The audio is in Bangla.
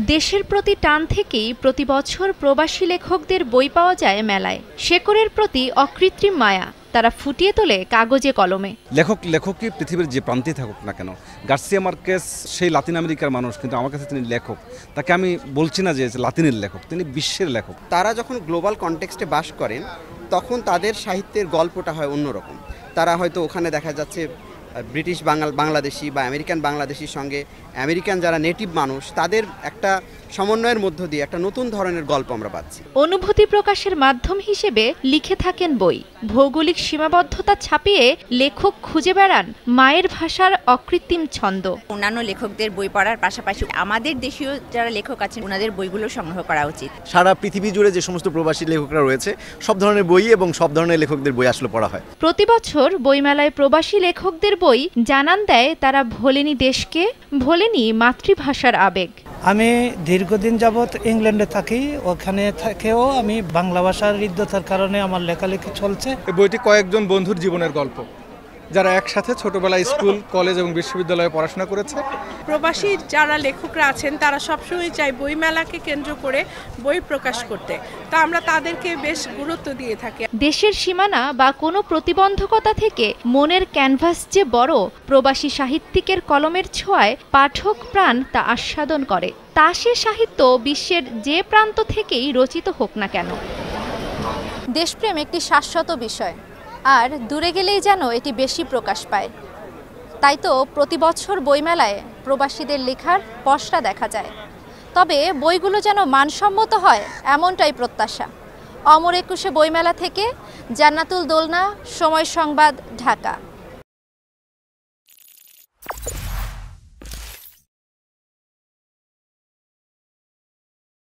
দেশের প্রতি টান থেকেই প্রতি বছর প্রবাসী লেখকদের বই পাওয়া যায় মেলায়। শেকড়ের প্রতি অকৃত্রিম মায়া তারা ফুটিয়ে তোলে কাগজে কলমে। লেখকই পৃথিবীর যে প্রান্তে থাকুক না কেন, গার্সিয়া মার্কেস সেই লাতিন আমেরিকার মানুষ, কিন্তু আমার কাছে তিনি লেখক। তাকে আমি বলছি না যে লাতিনের লেখক, তিনি বিশ্বের লেখক। তারা যখন গ্লোবাল কনটেক্সটে বাস করেন তখন তাদের সাহিত্যের গল্পটা হয় অন্যরকম। তারা হয়তো ওখানে দেখা যাচ্ছে ব্রিটিশ বাংলাদেশি বা আমেরিকান বাংলাদেশির সঙ্গে আমেরিকান যারা নেটিভ মানুষ, তাদের একটা সমন্বয়ের মধ্য দিয়ে একটা নতুন ধরনের গল্প আমরা পাচ্ছি। অনুভূতি প্রকাশের মাধ্যম হিসেবে লিখে থাকেন বই। ভৌগোলিক সীমাবদ্ধতা ছাপিয়ে লেখক খুঁজে বেড়ান মায়ের ভাষার অকৃত্রিম ছন্দ। অন্যান্য লেখকদের বই পড়ার পাশাপাশি আমাদের দেশীয় যারা লেখক আছেন ওনাদের বইগুলো সংগ্রহ করা উচিত। সারা পৃথিবী জুড়ে যে সমস্ত প্রবাসী লেখকরা রয়েছে, সব ধরনের বই এবং সব ধরনের লেখকদের বই আসলে পড়া হয়। প্রতি বছর বইমেলায় প্রবাসী লেখকদের বই জানান দেয় তারা ভোলেনি দেশকে, ভোলেনি মাতৃভাষার আবেগ। আমি দীর্ঘদিন যাবৎ ইংল্যান্ডে থাকি, ওখানে থেকেও আমি বাংলা ভাষার হৃদ্যতার কারণে আমার লেখালেখি চলছে। এই বইটি কয়েকজন বন্ধুর জীবনের গল্প, যারা একসাথে ছোটবেলায় স্কুল, কলেজ এবং বিশ্ববিদ্যালয়ে পড়াশোনা করেছে। প্রবাসী যারা লেখকরা আছেন তারা সবসময় চায় বইমেলাকে কেন্দ্র করে বই প্রকাশ করতে, তা আমরা তাদেরকে বেশ গুরুত্ব দিয়ে থাকি। দেশের সীমানা বা কোনো প্রতিবন্ধকতা থেকে মনের ক্যানভাস যে বড়, প্রবাসী সাহিত্যিকের কলমের ছোঁয়ায় পাঠক প্রাণ তা আস্বাদন করে। তা সে সাহিত্য বিশ্বের যে প্রান্ত থেকেই রচিত হোক না কেন। দেশপ্রেম একটি শাশ্বত বিষয়, আর দূরে গেলেই যেন এটি বেশি প্রকাশ পায়। তাই তো প্রতি বছর বইমেলায় প্রবাসীদের লেখার পসরা দেখা যায়। তবে বইগুলো যেন মানসম্মত হয় এমনটাই প্রত্যাশা। অমর ২১ বইমেলা থেকে জান্নাতুল দোলনা, সময় সংবাদ, ঢাকা।